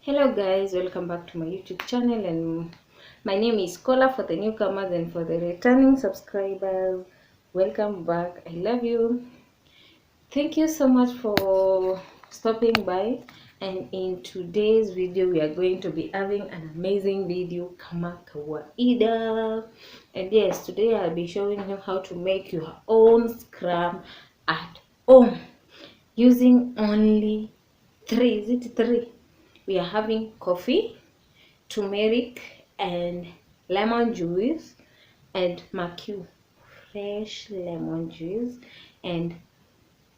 Hello guys, welcome back to my YouTube channel, and my name is Kola. For the newcomers and for the returning subscribers, welcome back. I love you. Thank you so much for stopping by. And in today's video we are going to be having an amazing video kama kawaida. And yes, today I'll be showing you how to make your own scrub at home using only three. We are having coffee, turmeric, and lemon juice, and macu, fresh lemon juice, and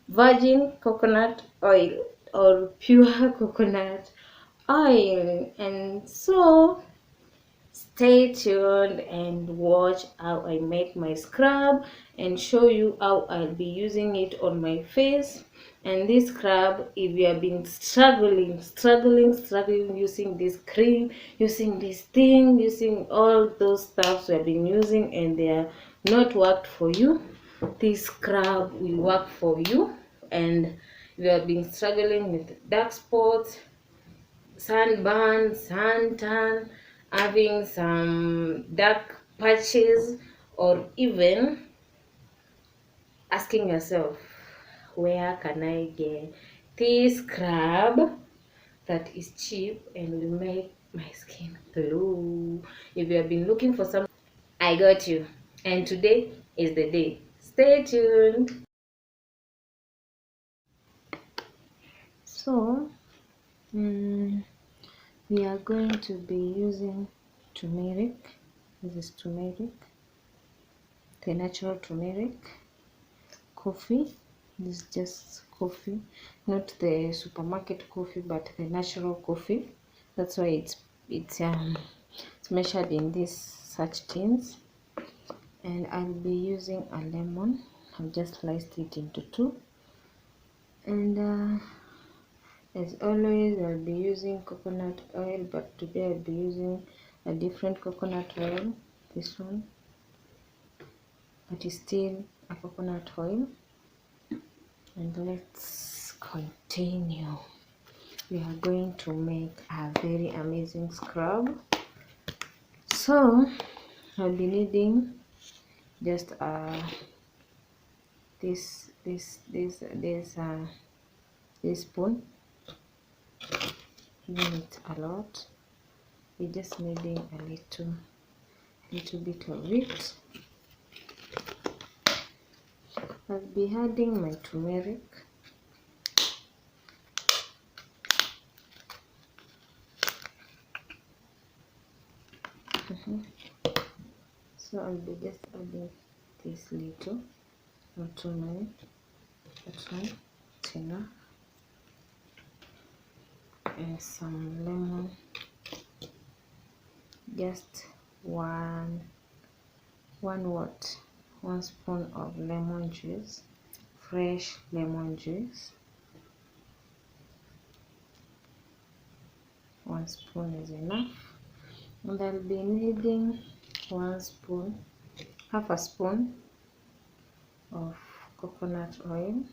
virgin coconut oil or pure coconut oil. And so stay tuned and watch how I make my scrub and show you how I'll be using it on my face. And this scrub, if you have been struggling using this cream, using this thing, using all those stuffs we have been using and they are not worked for you, this scrub will work for you. And if you have been struggling with dark spots, sunburn, suntan, having some dark patches, or even asking yourself, where can I get this scrub that is cheap and will make my skin glow? If you have been looking for some, I got you, and today is the day. Stay tuned. So we are going to be using turmeric. This is turmeric, the natural turmeric. Coffee, this is just coffee, not the supermarket coffee but the natural coffee. That's why it's measured in these such tins. And I'll be using a lemon. I've just sliced it into two. And as always, I'll be using coconut oil, but today I'll be using a different coconut oil. This one, but it's still a coconut oil. And let's continue. We are going to make a very amazing scrub. So I'll be needing just this spoon. You need it a lot. We're just needing a little bit of it. I'll be adding my turmeric. So I'll be just adding this little, not too many. That's one, it's enough. And some lemon, just one spoon of lemon juice, fresh lemon juice. 1 spoon is enough. And I'll be needing half a spoon of coconut oil,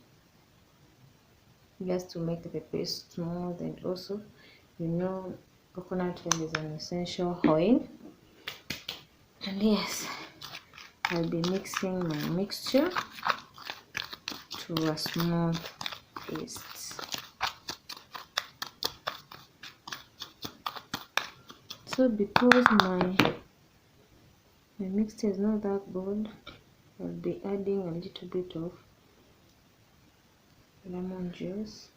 just to make the paste smooth. And also, you know, coconut oil is an essential oil. And yes, I'll be mixing my mixture to a smooth paste. So because my mixture is not that good, I'll be adding a little bit of lemon juice.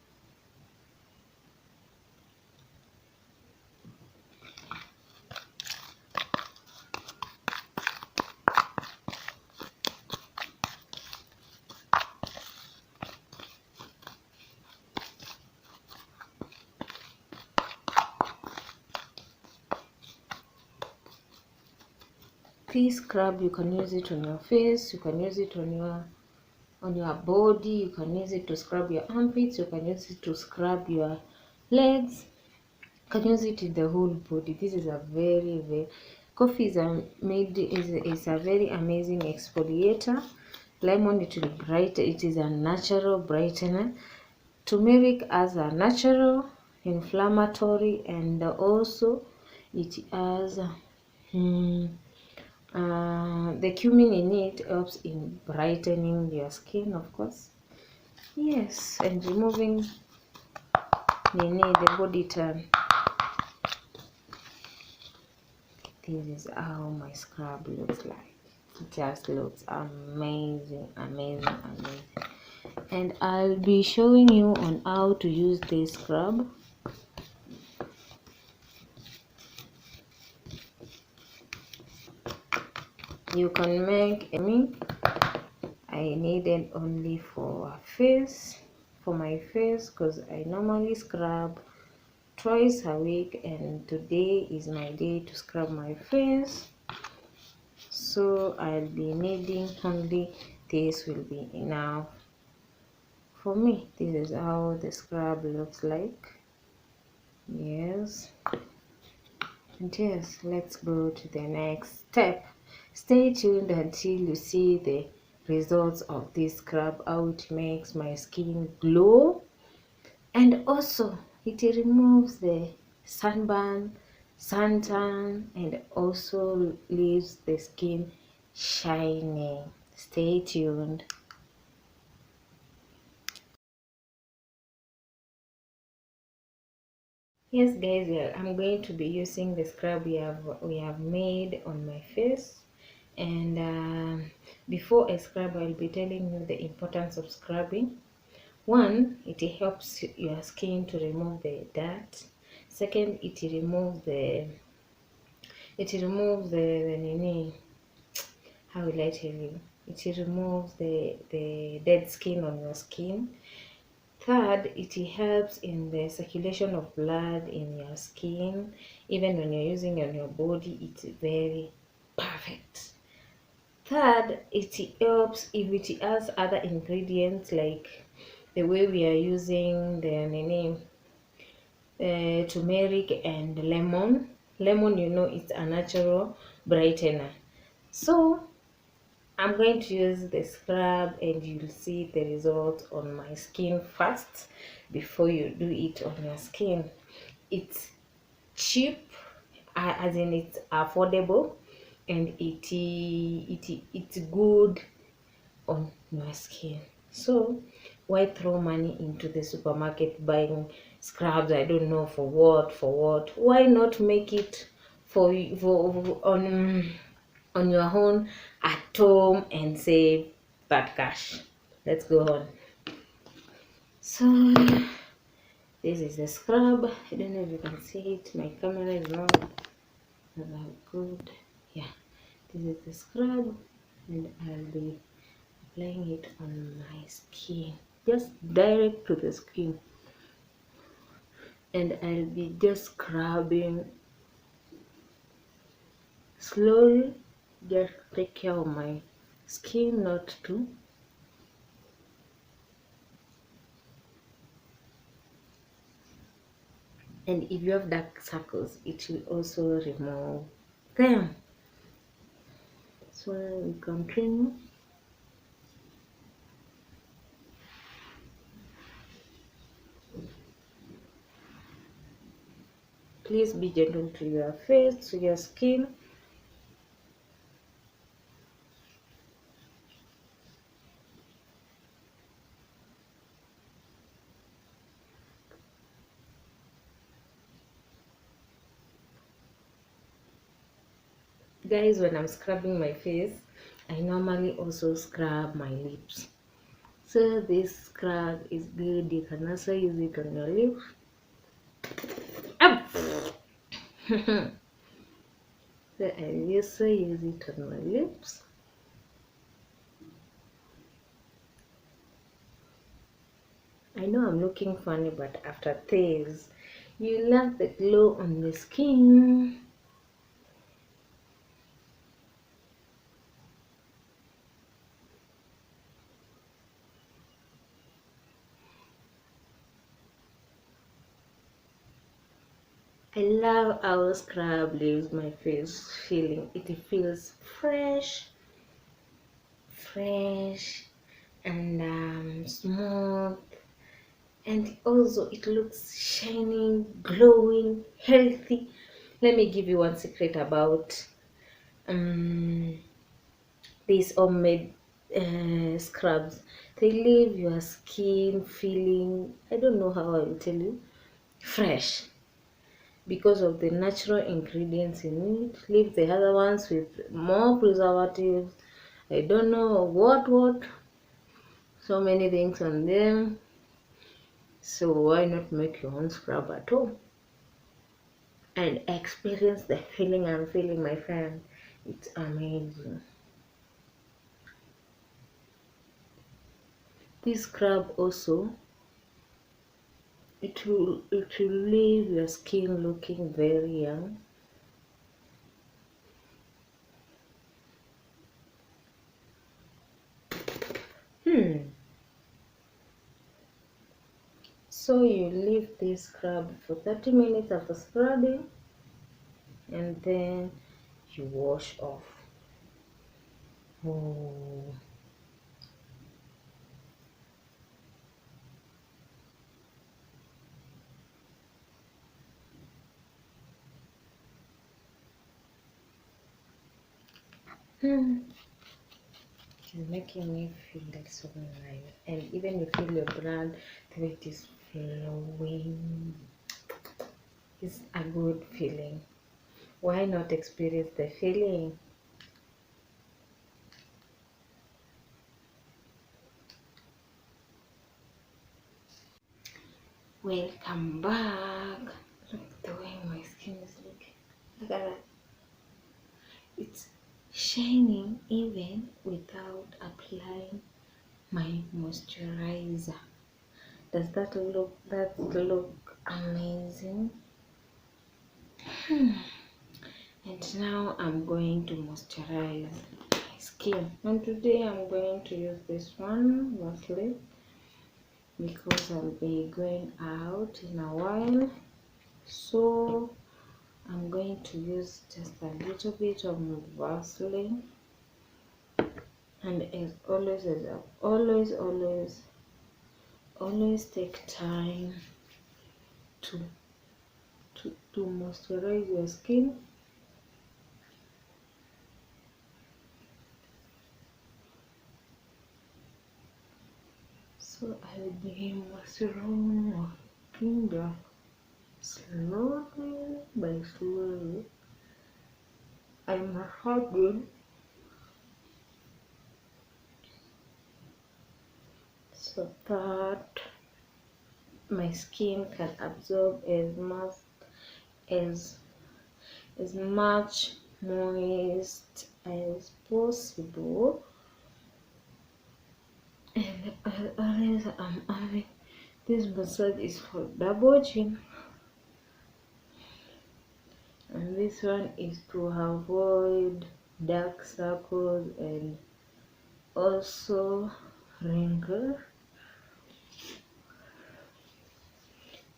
This scrub, you can use it on your face, you can use it on your body, you can use it to scrub your armpits, you can use it to scrub your legs, you can use it in the whole body. This is a very coffee is a very amazing exfoliator. Lemon, it will brighten, it is a natural brightener. Turmeric as a natural anti-inflammatory, and also it has the cumin in it helps in brightening your skin, of course. Yes, and removing the body tan. This is how my scrub looks like. It just looks amazing, amazing, amazing. And I'll be showing you on how to use this scrub. You can make I needed only for my face, because I normally scrub twice a week, and today is my day to scrub my face, so I'll be needing only this will be enough for me. This is how the scrub looks like. Yes, and yes, let's go to the next step. Stay tuned until you see the results of this scrub, how it makes my skin glow, and also it removes the sunburn, suntan, and also leaves the skin shining. Stay tuned. Yes guys, I'm going to be using the scrub we have made on my face, and before I scrub, I'll be telling you the importance of scrubbing. One, it helps your skin to remove the dirt. Second, it removes the nini, how will I tell you? It removes the dead skin on your skin. Third, it helps in the circulation of blood in your skin. Even when you're using on your body, it's very perfect. Third, it helps if it has other ingredients, like the way we are using the name, turmeric and lemon. Lemon, it's a natural brightener. So I'm going to use the scrub, and you'll see the results on my skin first before you do it on your skin. It's cheap, as in it's affordable, and it's good on your skin. So why throw money into the supermarket buying scrubs? I don't know for what. Why not make it for on your own at home and save that cash? Let's go on. So this is the scrub. I don't know if you can see it. My camera is not that good. Yeah, this is the scrub, and I'll be applying it on my skin, just direct to the skin, and I'll be just scrubbing slowly. Just take care of my skin not to. And if you have dark circles, it will also remove them. So we continue. Please be gentle to your face, to your skin. Guys, when I'm scrubbing my face, I normally also scrub my lips. So this scrub is good. You can also use it on your lips. So I also use it on my lips. I know I'm looking funny, but after this, you love the glow on the skin. I love how scrub leaves my face feeling. It feels fresh, and smooth, and also it looks shining, glowing, healthy. Let me give you one secret about these homemade scrubs. They leave your skin feeling, I don't know how I will tell you, fresh, because of the natural ingredients in it. Leave the other ones with more preservatives, I don't know what, so many things on them. So why not make your own scrub at home and experience the feeling I'm feeling, my friend? It's amazing. This scrub also, it will leave your skin looking very young. So you leave this scrub for 30 minutes after scrubbing, and then you wash off. Oh. It's making me feel like so alive, and even you feel your blood, the way it is flowing. It's a good feeling. Why not experience the feeling? Welcome back. Look the way my skin is looking. Look at that. It's shining even without applying my moisturizer. Does that look amazing? And now I'm going to moisturize my skin. And today I'm going to use this one mostly because I'll be going out in a while. So I'm going to use just a little bit of Vaseline. And always take time to moisturize your skin. So I'll be moisturizing the slowly by slowly. I'm hugging so that my skin can absorb as as much moist as possible. And always I'm having this massage is for double chin, and this one is to avoid dark circles and also wrinkles,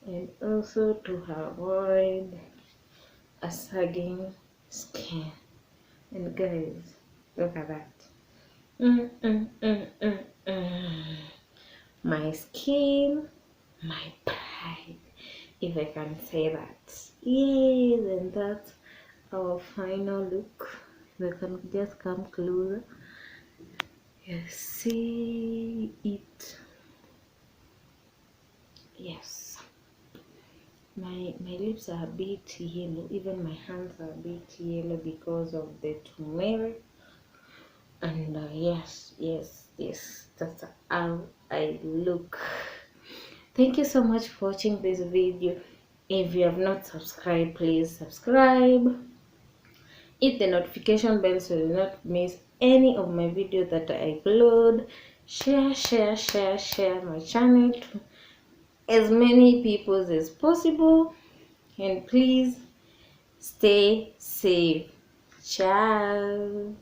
and also to avoid a sagging skin. And guys, look at that. Mm, mm, mm, mm, mm. My skin, my pride, if I can say that. Yes, and that's our final look. We can just come closer. You see it. Yes. My lips are a bit yellow, even my hands are a bit yellow because of the turmeric. And yes, that's how I look. Thank you so much for watching this video. If you have not subscribed, please subscribe. Hit the notification bell so you will not miss any of my videos that I upload. Share my channel to as many people as possible. And please stay safe. Ciao.